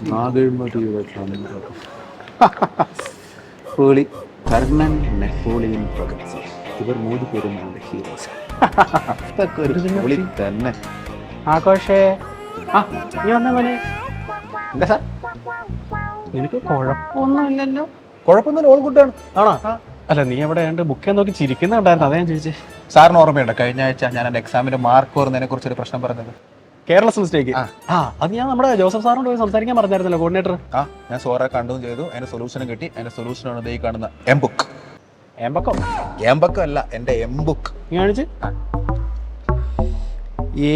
നാഗഴിമതിയുടെ ചന്ദ്രൻ. പുളി കർണൻ, നെപ്പോളിയൻ, ഭഗത് സിംഗ്, ഇവർ 3 പേരും നമ്മുടെ ഹീറോസ്. ഇതൊക്കെ ഒരു പുളി തന്നെ. ആഘോഷേ നീ വന്ന പോലെ എന്താ സാർ? നിനക്ക് കുഴപ്പമൊന്നുമില്ലല്ലോ? കുഴപ്പമൊന്നുമില്ല, ഓൾ ഗുഡാണ്. ആണോ? അല്ല, നീ എവിടെ ഉണ്ട് ബുക്ക് നോക്കി ചിരിക്കുന്നുണ്ടായിരുന്നു, അതാ ഞാൻ ചോദിച്ചേ. സാറിന് ഓർമ്മയുണ്ട് കഴിഞ്ഞ ആഴ്ച ഞാൻ എൻ്റെ എക്സാമിന്റെ മാർക്ക് ഓർന്നതിനെ കുറിച്ചൊരു പ്രശ്നം പറഞ്ഞത്? കേരള മിസ്റ്റേക്ക്. അത് ഞാൻ നമ്മുടെ ജോസഫ് സാറിനോട് പോയി സംസാരിക്കാൻ പറഞ്ഞായിരുന്നല്ലോ, കോർഡിനേറ്റർ. ഞാൻ സോറെ കണ്ടും ചെയ്തു, അതിന്റെ സൊല്യൂഷനും കിട്ടി. അതിന്റെ സൊല്യൂഷനാണ് ഈ കാണുന്ന എംബുക്ക്. എംബുക്ക് അല്ല, എന്റെ എംബുക്ക്. കാണിച്ച്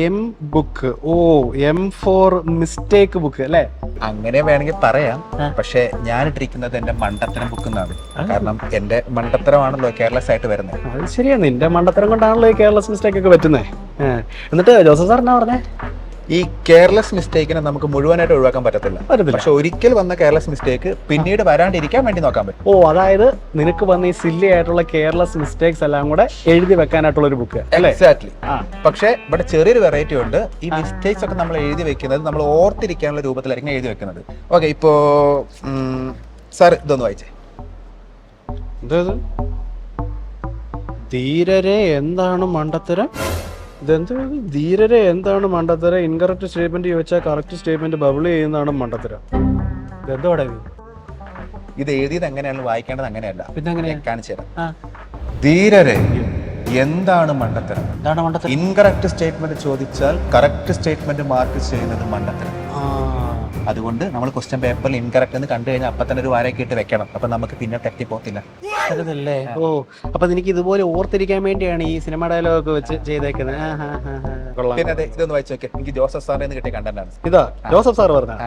എം ബുക്ക്. ഓ, എം ഫോർ മിസ്റ്റേക്ക് ബുക്ക് അല്ലേ? അങ്ങനെ വേണമെങ്കിൽ പറയാം. പക്ഷെ ഞാനിട്ടിരിക്കുന്നത് എന്റെ മണ്ടത്തരം ബുക്ക് എന്നാണ്. കാരണം എന്റെ മണ്ടത്തരമാണല്ലോ കേരളസ് ആയിട്ട് വരുന്നത്. അത് ശരിയാ, നിന്റെ മണ്ടത്തരം കൊണ്ടാണല്ലോ ഈ കേരള മിസ്റ്റേക്ക് ഒക്കെ പറ്റുന്നത്. എന്നിട്ട് ജോസഫ് സാർ എന്നാ പറഞ്ഞേ? ഈ കെയർലെസ് മിസ്റ്റേക്കിനെ നമുക്ക് മുഴുവനായിട്ട് ഒഴിവാക്കാൻ പറ്റത്തില്ല. പക്ഷെ ഒരിക്കൽ വന്ന കെയർലെസ് മിസ്റ്റേക്ക് പിന്നീട് വരാണ്ടിരിക്കാൻ വേണ്ടി നോക്കാൻ പറ്റും. ഓ, അതായത് നിനക്ക് വന്ന ഈ സില്ലി ആയിട്ടുള്ള കെയർലെസ് മിസ്റ്റേക്സ് എല്ലാം കൂടെ എഴുതി വെക്കാനായിട്ടുള്ള ഒരു ബുക്ക് അല്ലേ? എക്സാക്ട്ലി. പക്ഷെ ഇവിടെ ചെറിയൊരു വെറൈറ്റി ഉണ്ട്. ഈ മിസ്റ്റേക്സ് ഒക്കെ നമ്മൾ എഴുതി വെക്കുന്നത് നമ്മൾ ഓർത്തിരിക്കാനുള്ള രൂപത്തിലായിരിക്കും എഴുതി വെക്കുന്നത്. ഓക്കെ, ഇപ്പോ സാർ ഇതൊന്ന് വായിച്ചേ. ധീരരെ എന്താണ് മണ്ടത്തരം? ധീരരെ എന്താണ് മണ്ടത്തരം? ഇൻകറക്റ്റ് സ്റ്റേറ്റ്മെന്റ് ചോദിച്ചാൽ കറക്റ്റ് സ്റ്റേറ്റ്മെന്റ് ബബിൾ ചെയ്യുന്നതാണ് മണ്ടത്തരം. ഇതെന്തോടെ ഇത് എഴുതിയത് എങ്ങനെയാണ്, വായിക്കേണ്ടത് അങ്ങനെയല്ല. പിന്നെ അങ്ങനെ കാണിച്ചു തരാം. ധീരരെ എന്താണ് മണ്ടത്തരം? ഇൻകറക്റ്റ് സ്റ്റേറ്റ്മെന്റ് ചോദിച്ചാൽ കറക്റ്റ് സ്റ്റേറ്റ്മെന്റ് മാർക്ക് ചെയ്യുന്നത് മണ്ടത്തരം. അതുകൊണ്ട് നമ്മൾ ക്വസ്റ്റ്യൻ പേപ്പറിൽ ഇൻകറക്റ്റ് എന്ന് കണ്ടു കഴിഞ്ഞാൽ അപ്പൊ തന്നെ ഒരു വാരയൊക്കെ ഇട്ട് വെക്കണം. അപ്പൊ നമുക്ക് പിന്നെ തെറ്റി പോകത്തില്ല. ഓ, അപ്പൊ എനിക്ക് ഇതുപോലെ ഓർത്തിരിക്കാൻ വേണ്ടിയാണ് ഈ സിനിമ ഡയലോഗ് വെച്ച് ചെയ്തേക്കുന്നത്. പിന്നെ അതെ, ഇതൊന്ന് വായിച്ചു നോക്കിയാൽ എനിക്ക് ജോസഫ് സാറിൽ നിന്ന് കിട്ടിയ കണ്ടന്റാണ്. ഇതാ ജോസഫ് സാർ പറഞ്ഞ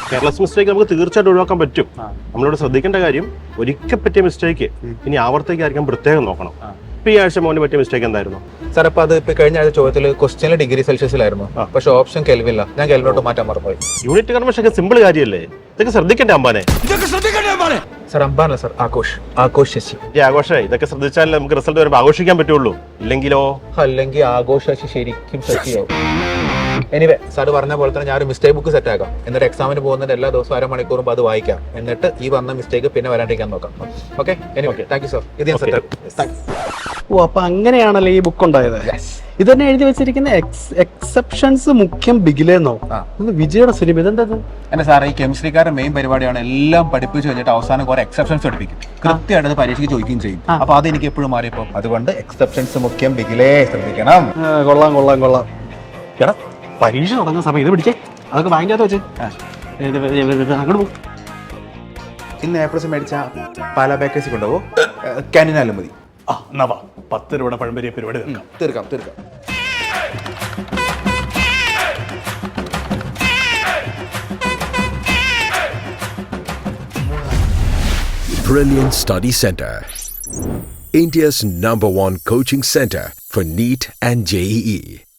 കെയർലെസ് മിസ്റ്റേക്ക് നമുക്ക് തീർച്ചയായിട്ടും ഒഴിവാക്കാൻ പറ്റും. നമ്മളോട് ശ്രദ്ധിക്കേണ്ട കാര്യം, ഒരിക്കൽ പറ്റിയ മിസ്റ്റേക്ക് ഇനി ആവർത്തിക്കായിരിക്കും പ്രത്യേകം നോക്കണം. ഇപ്പൊ ഈ ആഴ്ച മോന് പറ്റിയ മിസ്റ്റേക്ക് എന്തായിരുന്നു സാർ? അപ്പൊ അത് ഇപ്പൊ കഴിഞ്ഞ ആഴ്ച ചോദ്യത്തിൽ ക്വസ്റ്റ്യനിൽ ഡിഗ്രി സെൽഷ്യസിലായിരുന്നു, പക്ഷെ ഓപ്ഷൻ കെൽവില്ല. ഞാൻ കെൽവിലോട്ട് മാറ്റാൻ മറന്നുപോയി. യൂണിറ്റ് കൺവേർഷൻ സിമ്പിൾ കാര്യമല്ലേ? ഇതൊക്കെ ശ്രദ്ധിക്കണ്ടേ അമ്പാനെ? സാർ അമ്പാനല്ല സാർ, ആഘോഷ് ശശി. ഈ ആഘോഷേ ഇതൊക്കെ ശ്രദ്ധിച്ചാലേ നമുക്ക് റിസൾട്ട് വരുമ്പോൾ ആഘോഷിക്കാൻ പറ്റുള്ളൂ. ഇല്ലെങ്കിലോ? അല്ലെങ്കിൽ ആഘോഷ് ശശി ശരിക്കും ശശിയാവും. എനിവേ, സാർ പറഞ്ഞ പോലെ തന്നെ ഞാൻ ഒരു മിസ്റ്റേക്ക് ബുക്ക് സെറ്റ് ആക്കാം. എന്നിട്ട് എക്സാമിന് പോകുന്നതിന്റെ എല്ലാ ദിവസവും 1/2 മണിക്കൂറും അത് വായിക്കാം. എന്നിട്ട് ഈ വന്ന മിസ്റ്റേക്ക് പിന്നെ വരാണ്ടിരിക്കാൻ നോക്കാം. Okay, thank you sir. ഇത് ഞാൻ സെറ്റ്. ഓ, അപ്പൊ അങ്ങനെയാണല്ലോ ഈ ബുക്ക് ഉണ്ടായത്. ഇത് തന്നെ എഴുതി വെച്ചിരിക്കുന്ന എക്സെപ്ഷൻസ് മുഖ്യം ബിഗിലെന്നോ? വിജയുടെ സിനിമ ഇതെന്തത്? എന്നെ സാർ, ഈ കെമിസ്ട്രിക്കാരുടെ മെയിൻ പരിപാടിയാണ് എല്ലാം പഠിപ്പിച്ചു കഴിഞ്ഞിട്ട് അവസാനം കുറെ എക്സെപ്ഷൻസ് പഠിപ്പിക്കും. കൃത്യമായിട്ട് അത് പരീക്ഷയ്ക്ക് ചോദിക്കുകയും ചെയ്യും. അപ്പൊ അത് എനിക്ക് എപ്പോഴും മാറിയപ്പോ അതുകൊണ്ട് എക്സെപ്ഷൻസ് മുഖ്യം ബിഗിലേ ശ്രദ്ധിക്കണം. കൊള്ളാം. എടാ, പരീക്ഷ തുടങ്ങുന്ന സമയം ഇത് പിടിച്ചേ, അതൊക്കെ വാങ്ങിക്കാത്ത വെച്ച് അങ്ങോട്ട് പോകും. ഇന്ന് A+ മേടിച്ച പാല ബേക്കേഴ്സ് കൊണ്ടുപോകും. കാനിനാലും മതി. 10 രൂപയുടെ പഴംപൊരി പരിപാടി തീർക്കാം. Brilliant Study Center, India's #1 coaching center for NEET and JEE.